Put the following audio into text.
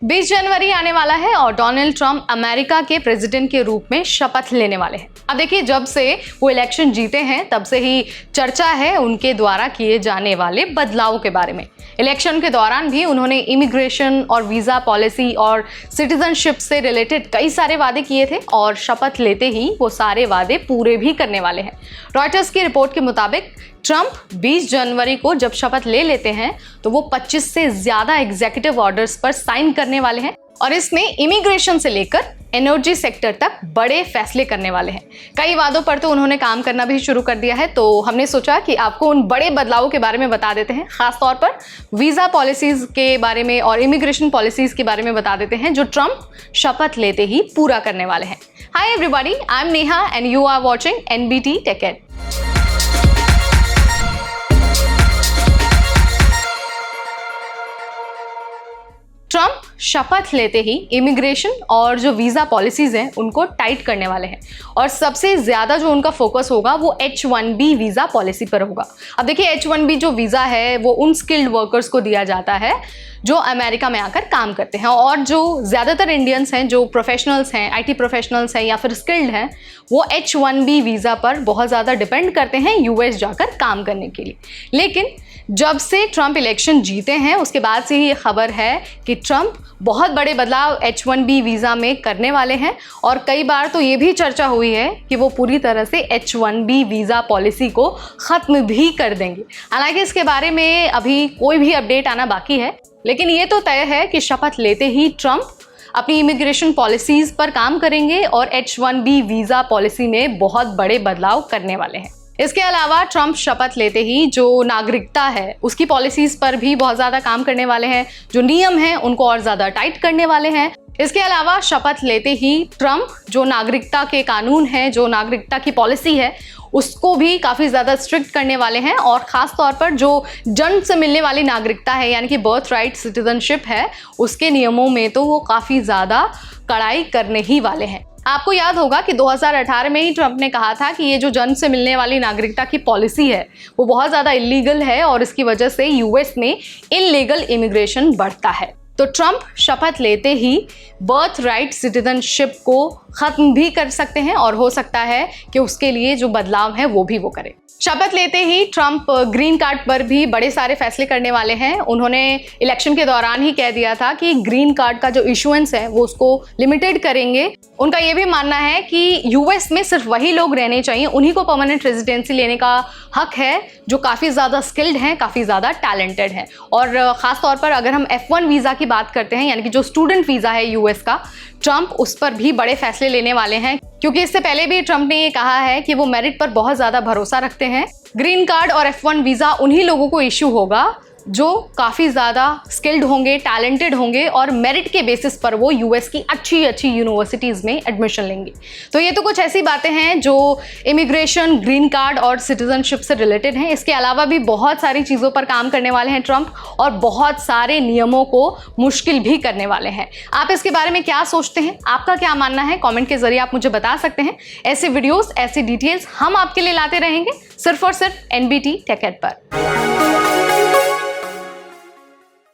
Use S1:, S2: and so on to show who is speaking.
S1: 20 जनवरी आने वाला है और डोनाल्ड ट्रंप अमेरिका के प्रेसिडेंट के रूप में शपथ लेने वाले हैं। अब देखिए, जब से वो इलेक्शन जीते हैं तब से ही चर्चा है उनके द्वारा किए जाने वाले बदलाव के बारे में। इलेक्शन के दौरान भी उन्होंने इमिग्रेशन और वीज़ा पॉलिसी और सिटीजनशिप से रिलेटेड कई सारे वादे किए थे और शपथ लेते ही वो सारे वादे पूरे भी करने वाले हैं। रॉयटर्स की रिपोर्ट के मुताबिक ट्रंप 20 जनवरी को जब शपथ ले लेते हैं तो वो 25 से ज्यादा एग्जीक्यूटिव ऑर्डर्स पर साइन करने वाले हैं और इसमें इमिग्रेशन से लेकर एनर्जी सेक्टर तक बड़े फैसले करने वाले हैं। कई वादों पर तो उन्होंने काम करना भी शुरू कर दिया है, तो हमने सोचा कि आपको उन बड़े बदलावों के बारे में बता देते हैं, खास तौर पर वीज़ा पॉलिसीज़ के बारे में और इमिग्रेशन पॉलिसीज़ के बारे में बता देते हैं जो ट्रंप शपथ लेते ही पूरा करने वाले हैं। Hi everybody, I am Neha and you are watching NBT tech ed. Trump शपथ लेते ही इमिग्रेशन और जो वीज़ा पॉलिसीज़ हैं उनको टाइट करने वाले हैं और सबसे ज़्यादा जो उनका फोकस होगा वो H-1B वीज़ा पॉलिसी पर होगा। अब देखिए, H-1B जो वीज़ा है वो उन स्किल्ड वर्कर्स को दिया जाता है जो अमेरिका में आकर काम करते हैं और जो ज़्यादातर इंडियंस हैं, जो प्रोफेशनल्स हैं, IT प्रोफेशनल्स हैं या फिर स्किल्ड हैं, वो H-1B वीज़ा पर बहुत ज़्यादा डिपेंड करते हैं US जाकर काम करने के लिए। लेकिन जब से ट्रंप इलेक्शन जीते हैं उसके बाद से ही ये खबर है कि ट्रंप बहुत बड़े बदलाव H-1B वीज़ा में करने वाले हैं और कई बार तो ये भी चर्चा हुई है कि वो पूरी तरह से H-1B वीज़ा पॉलिसी को ख़त्म भी कर देंगे। हालांकि इसके बारे में अभी कोई भी अपडेट आना बाकी है, लेकिन ये तो तय है कि शपथ लेते ही ट्रंप अपनी इमिग्रेशन पॉलिसीज़ पर काम करेंगे और H-1B वीज़ा पॉलिसी में बहुत बड़े बदलाव करने वाले हैं। इसके अलावा ट्रंप शपथ लेते ही जो नागरिकता है उसकी पॉलिसीज़ पर भी बहुत ज़्यादा काम करने वाले हैं, जो नियम हैं उनको और ज़्यादा टाइट करने वाले हैं। इसके अलावा शपथ लेते ही ट्रंप जो नागरिकता के कानून हैं, जो नागरिकता की पॉलिसी है, उसको भी काफ़ी ज़्यादा स्ट्रिक्ट करने वाले हैं और ख़ास तौर पर जो जन्म से मिलने वाली नागरिकता है यानी कि बर्थ राइट सिटीजनशिप है, उसके नियमों में तो वो काफ़ी ज़्यादा कड़ाई करने ही वाले हैं। आपको याद होगा कि 2018 में ही ट्रंप ने कहा था कि ये जो जन्म से मिलने वाली नागरिकता की पॉलिसी है वो बहुत ज़्यादा इलीगल है और इसकी वजह से US में इलीगल इमिग्रेशन बढ़ता है। तो ट्रंप शपथ लेते ही बर्थ राइट सिटीजनशिप को ख़त्म भी कर सकते हैं और हो सकता है कि उसके लिए जो बदलाव है वो भी वो करें। शपथ लेते ही ट्रंप ग्रीन कार्ड पर भी बड़े सारे फैसले करने वाले हैं। उन्होंने इलेक्शन के दौरान ही कह दिया था कि ग्रीन कार्ड का जो इशुएंस है वो उसको लिमिटेड करेंगे। उनका ये भी मानना है कि US में सिर्फ वही लोग रहने चाहिए, उन्हीं को परमानेंट रेजिडेंसी लेने का हक है जो काफ़ी ज़्यादा स्किल्ड हैं, काफ़ी ज़्यादा टैलेंटेड हैं। और ख़ास तौर पर अगर हम F1 वीज़ा की बात करते हैं यानी कि जो स्टूडेंट वीज़ा है US का, ट्रंप उस पर भी बड़े फैसले लेने वाले हैं क्योंकि इससे पहले भी ट्रंप ने ये कहा है कि वो मेरिट पर बहुत ज़्यादा भरोसा रखते हैं। ग्रीन कार्ड और F1 वीज़ा उन्हीं लोगों को इश्यू होगा जो काफ़ी ज़्यादा स्किल्ड होंगे, टैलेंटेड होंगे और मेरिट के बेसिस पर वो US की अच्छी अच्छी यूनिवर्सिटीज़ में एडमिशन लेंगे। तो ये तो कुछ ऐसी बातें हैं जो इमिग्रेशन, ग्रीन कार्ड और सिटीजनशिप से रिलेटेड हैं। इसके अलावा भी बहुत सारी चीज़ों पर काम करने वाले हैं ट्रंप और बहुत सारे नियमों को मुश्किल भी करने वाले हैं। आप इसके बारे में क्या सोचते हैं? आपका क्या मानना है? कॉमेंट के जरिए आप मुझे बता सकते हैं। ऐसे वीडियोज़, ऐसी डिटेल्स हम आपके लिए लाते रहेंगे सिर्फ और सिर्फ NBT टेक एड पर।